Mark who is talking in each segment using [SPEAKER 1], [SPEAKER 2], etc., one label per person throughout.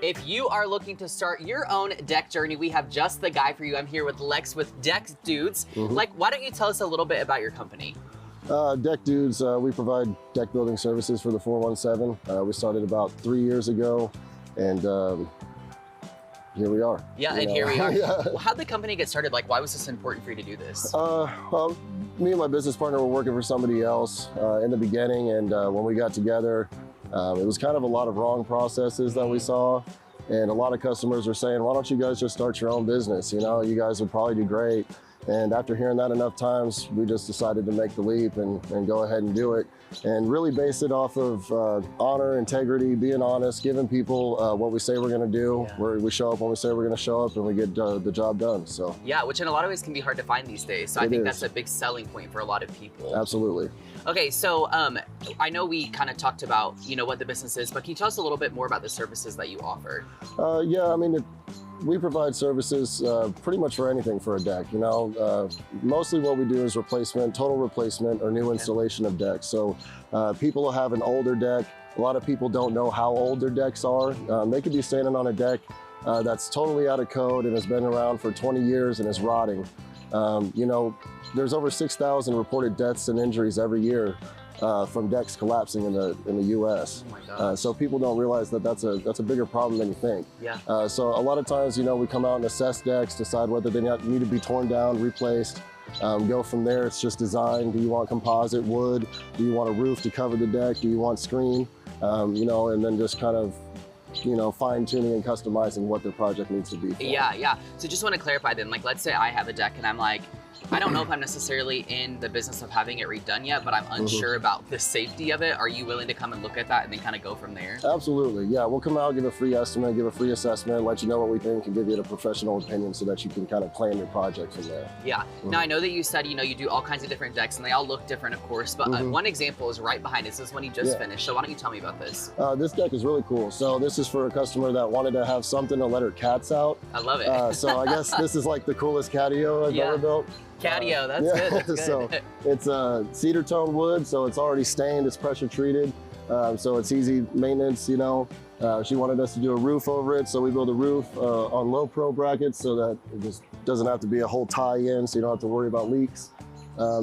[SPEAKER 1] If you are looking to start your own deck journey, we have just the guy for you. I'm here with Lex with Dudez. Like, why don't you tell us a little bit about your company?
[SPEAKER 2] Dudez, we provide deck building services for the 417. We started about 3 years ago, and here we are.
[SPEAKER 1] Yeah, and here we are. How'd the company get started? Like, why was this important for you to do this?
[SPEAKER 2] Well, me and my business partner were working for somebody else in the beginning, and when we got together, it was kind of a lot of wrong processes that we saw, and a lot of customers are saying, why don't you guys just start your own business? You know, you guys would probably do great. And after hearing that enough times, we just decided to make the leap and go ahead and do it, and really base it off of honor, integrity, being honest, giving people what we say we're going to do. We show up when we say we're going to show up, and we get the job done. So
[SPEAKER 1] yeah, which in a lot of ways can be hard to find these days. So I think that's a big selling point for a lot of people.
[SPEAKER 2] Absolutely.
[SPEAKER 1] Okay, so I know we kind of talked about, you know, what the business is, but can you tell us a little bit more about the services that you offer?
[SPEAKER 2] Yeah, I mean, we provide services pretty much for anything for a deck. You know, mostly what we do is replacement, total replacement, or new installation of decks. So people have an older deck. A lot of people don't know how old their decks are. They could be standing on a deck that's totally out of code and has been around for 20 years and is rotting. You know, there's over 6,000 reported deaths and injuries every year from decks collapsing in the U.S.
[SPEAKER 1] Oh my God.
[SPEAKER 2] So people don't realize that that's a bigger problem than you think.
[SPEAKER 1] Yeah.
[SPEAKER 2] So a lot of times, you know, we come out and assess decks, decide whether they need to be torn down, replaced. Go from there. It's just design. Do you want composite wood? Do you want a roof to cover the deck? Do you want screen? You know, and then just kind of, you know, fine tuning and customizing what their project needs to be for.
[SPEAKER 1] Yeah. So just want to clarify then, like, let's say I have a deck and I'm like, I don't know if I'm necessarily in the business of having it redone yet, but I'm unsure about the safety of it. Are you willing to come and look at that and then kind of go from there?
[SPEAKER 2] Absolutely, yeah. We'll come out, give a free estimate, give a free assessment, let you know what we think, and give you a professional opinion so that you can kind of plan your project from there.
[SPEAKER 1] Yeah. Now, I know that you said, you know, you do all kinds of different decks and they all look different, of course, but one example is right behind us. This is one you just finished. So why don't you tell me about this?
[SPEAKER 2] This deck is really cool. So this is for a customer that wanted to have something to let her cats out.
[SPEAKER 1] I love it.
[SPEAKER 2] So I guess this is like the coolest catio I've ever built.
[SPEAKER 1] Catio, that's good. That's good.
[SPEAKER 2] So it's a cedar tone wood, so it's already stained, it's pressure treated, so it's easy maintenance, you know. She wanted us to do a roof over it, so we built a roof on low pro brackets so that it just doesn't have to be a whole tie-in, so you don't have to worry about leaks.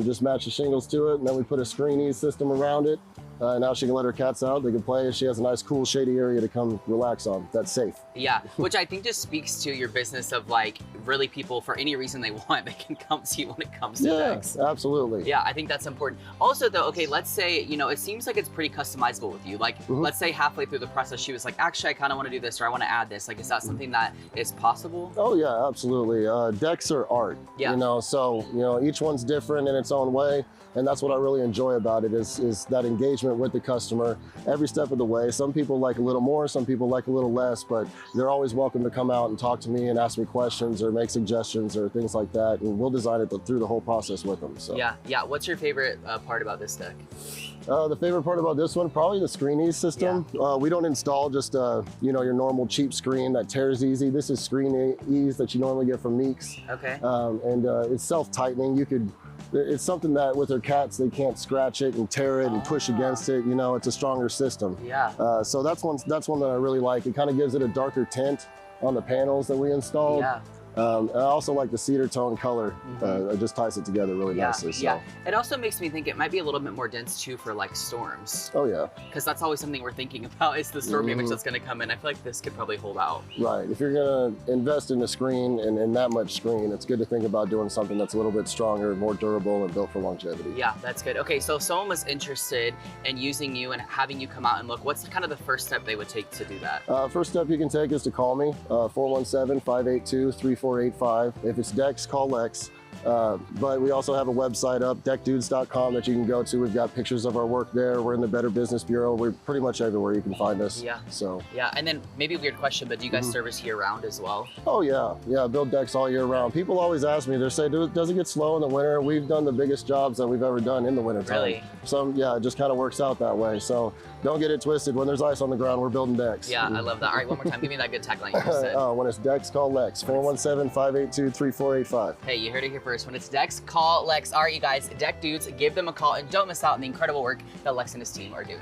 [SPEAKER 2] Just match the shingles to it, and then we put a screen system around it. Now she can let her cats out, they can play. She has a nice, cool, shady area to come relax on. That's safe.
[SPEAKER 1] Yeah, which I think just speaks to your business of, like, really people, for any reason they want, they can come see when it comes to decks.
[SPEAKER 2] Yeah, absolutely.
[SPEAKER 1] Yeah, I think that's important. Also, though, okay, let's say, you know, it seems like it's pretty customizable with you. Like, let's say halfway through the process, she was like, actually, I kind of want to do this, or I want to add this. Like, is that something that is possible?
[SPEAKER 2] Oh, yeah, absolutely. Decks are art, you know, so, you know, each one's different in its own way. And that's what I really enjoy about it is that engagement with the customer every step of the way. Some people like a little more, some people like a little less, but they're always welcome to come out and talk to me and ask me questions or make suggestions or things like that. And we'll design it through the whole process with them. So. Yeah.
[SPEAKER 1] What's your favorite part about this deck?
[SPEAKER 2] The favorite part about this one, probably the screen system. We don't install just you know, your normal cheap screen that tears easy. This is screen ease that you normally get from Meeks.
[SPEAKER 1] Okay.
[SPEAKER 2] And it's self-tightening. It's something that with their cats, they can't scratch it and tear it and push against it. You know, it's a stronger system.
[SPEAKER 1] Yeah.
[SPEAKER 2] So that's one that I really like. It kind of gives it a darker tint on the panels that we installed.
[SPEAKER 1] Yeah.
[SPEAKER 2] I also like the cedar tone color. It just ties it together really nicely. So.
[SPEAKER 1] Yeah, it also makes me think it might be a little bit more dense too for like storms.
[SPEAKER 2] Oh yeah.
[SPEAKER 1] Because that's always something we're thinking about is the storm damage that's going to come in. I feel like this could probably hold out.
[SPEAKER 2] Right. If you're going to invest in a screen and that much screen, it's good to think about doing something that's a little bit stronger, more durable, and built for longevity.
[SPEAKER 1] Yeah, that's good. Okay, so if someone was interested in using you and having you come out and look, what's kind of the first step they would take to do that?
[SPEAKER 2] First step you can take is to call me, 417-582-3485. If it's decks, call Lex. But we also have a website up, deckdudez.com, that you can go to. We've got pictures of our work there. We're in the Better Business Bureau. We're pretty much everywhere you can find us.
[SPEAKER 1] Yeah.
[SPEAKER 2] So. Yeah,
[SPEAKER 1] and then maybe a weird question, but do you guys service year-round as well?
[SPEAKER 2] Oh yeah, build decks all year round. People always ask me, they say, does it get slow in the winter? We've done the biggest jobs that we've ever done in the winter time.
[SPEAKER 1] Really?
[SPEAKER 2] So yeah, it just kind of works out that way. So don't get it twisted. When there's ice on the ground, we're building decks.
[SPEAKER 1] Yeah, I love that. All right, one more time. Give me that good tagline you just said.
[SPEAKER 2] When it's decks, call Lex. 417-582-3485.
[SPEAKER 1] Hey, you heard it here first. When it's decks, call Lex. All right, you guys, Deck Dudes, give them a call and don't miss out on the incredible work that Lex and his team are doing.